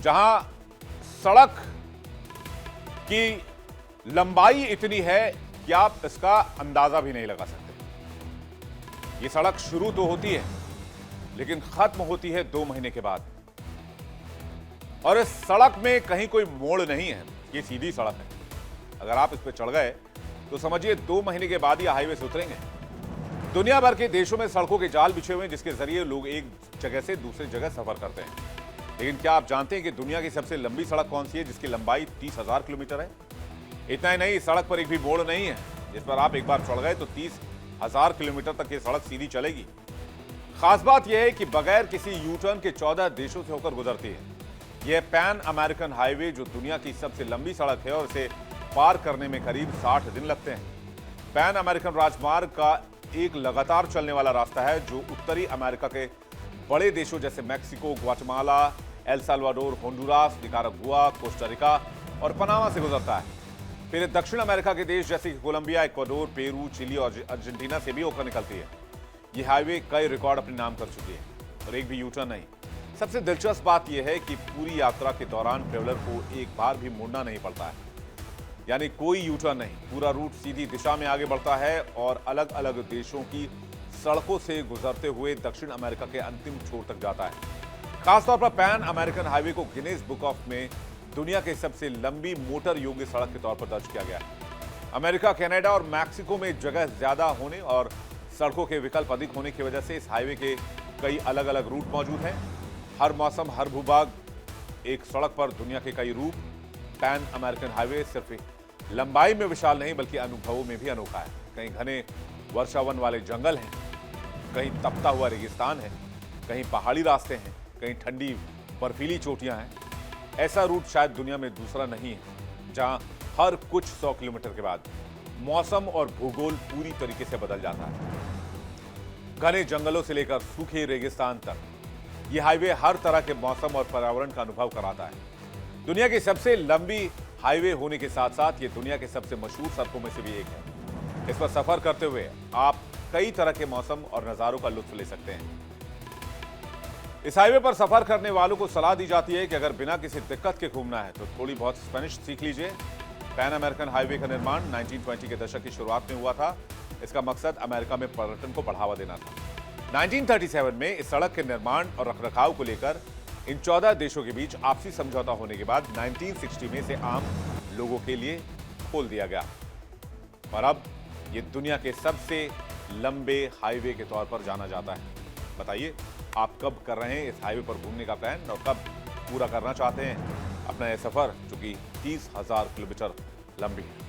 जहां सड़क की लंबाई इतनी है कि आप इसका अंदाजा भी नहीं लगा सकते। ये सड़क शुरू तो होती है लेकिन खत्म होती है 2 महीने के बाद। और इस सड़क में कहीं कोई मोड़ नहीं है, ये सीधी सड़क है। अगर आप इस पर चढ़ गए तो समझिए 2 महीने के बाद ही हाईवे से उतरेंगे। दुनिया भर के देशों में सड़कों के जाल बिछे हुए हैं जिसके जरिए लोग एक जगह से दूसरी जगह सफर करते हैं। लेकिन क्या आप जानते हैं कि दुनिया की सबसे लंबी सड़क कौन सी है जिसकी लंबाई 30,000 किलोमीटर है? इतना ही नहीं, सड़क पर एक भी मोड़ नहीं है जिस पर आप एक बार चढ़ गए तो 30,000 किलोमीटर तक ये सड़क सीधी चलेगी। खास बात यह है कि बगैर किसी यू टर्न के 14 देशों से होकर गुजरती है। यह पैन अमेरिकन हाईवे जो दुनिया की सबसे लंबी सड़क है और इसे पार करने में करीब 60 दिन लगते हैं। पैन अमेरिकन राजमार्ग का एक लगातार चलने वाला रास्ता है जो उत्तरी अमेरिका के बड़े देशों जैसे Mexico, Guatemala, El Salvador, Honduras, Nicaragua, Costa Rica और पनामा से गुजरता है। फिर दक्षिण अमेरिका के देश जैसे कि कोलंबिया, इक्वाडोर, पेरू, चिली और अर्जेंटीना से भी होकर निकलती है। यह हाईवे कई रिकॉर्ड अपने नाम कर चुकी है और एक भी यू टर्न नहीं। सबसे दिलचस्प बात यह है कि पूरी यात्रा के दौरान ट्रेवलर को एक बार भी मुड़ना नहीं पड़ता है, यानी कोई यू टर्न नहीं। पूरा रूट सीधी दिशा में आगे बढ़ता है और अलग अलग देशों की सड़कों से गुजरते हुए दक्षिण अमेरिका के अंतिम छोर तक जाता है। खासतौर पर पैन अमेरिकन हाईवे को गिनीज बुक ऑफ में दुनिया के सबसे लंबी मोटर योग्य सड़क के तौर पर दर्ज किया गया है। अमेरिका, कनाडा और मैक्सिको में जगह ज्यादा होने और सड़कों के विकल्प अधिक होने की वजह से इस हाईवे के कई अलग अलग रूट मौजूद हैं। हर मौसम, हर भूभाग, एक सड़क पर दुनिया के कई रूप। पैन अमेरिकन हाईवे सिर्फ लंबाई में विशाल नहीं बल्कि अनुभवों में भी अनोखा है। कहीं घने वर्षावन वाले जंगल हैं, कहीं तपता हुआ रेगिस्तान है, कहीं पहाड़ी रास्ते हैं, कहीं ठंडी बर्फीली चोटियां हैं। ऐसा रूट शायद दुनिया में दूसरा नहीं है जहां हर कुछ 100 किलोमीटर के बाद मौसम और भूगोल पूरी तरीके से बदल जाता है। घने जंगलों से लेकर सूखे रेगिस्तान तक यह हाईवे हर तरह के मौसम और पर्यावरण का अनुभव कराता है। दुनिया की सबसे लंबी हाईवे होने के साथ साथ ये दुनिया के सबसे मशहूर सड़कों में से भी एक है। इस पर सफर करते हुए आप कई तरह के मौसम और नजारों का लुत्फ ले सकते हैं। इस हाईवे पर सफर करने वालों को सलाह दी जाती है कि अगर बिना किसी दिक्कत के घूमना है तो थोड़ी बहुत स्पेनिश सीख लीजिए। पैन अमेरिकन हाईवे का निर्माण 1920 के दशक की शुरुआत में हुआ था। इसका मकसद अमेरिका में पर्यटन को बढ़ावा देना था। 1937 में इस सड़क के निर्माण और रखरखाव को लेकर इन 14 देशों के बीच आपसी समझौता होने के बाद 1960 में इसे आम लोगों के लिए खोल दिया गया और अब ये दुनिया के सबसे लंबे हाईवे के तौर पर जाना जाता है। बताइए, आप कब कर रहे हैं इस हाईवे पर घूमने का प्लान और कब पूरा करना चाहते हैं अपना यह सफर जो कि 30,000 किलोमीटर लंबी है।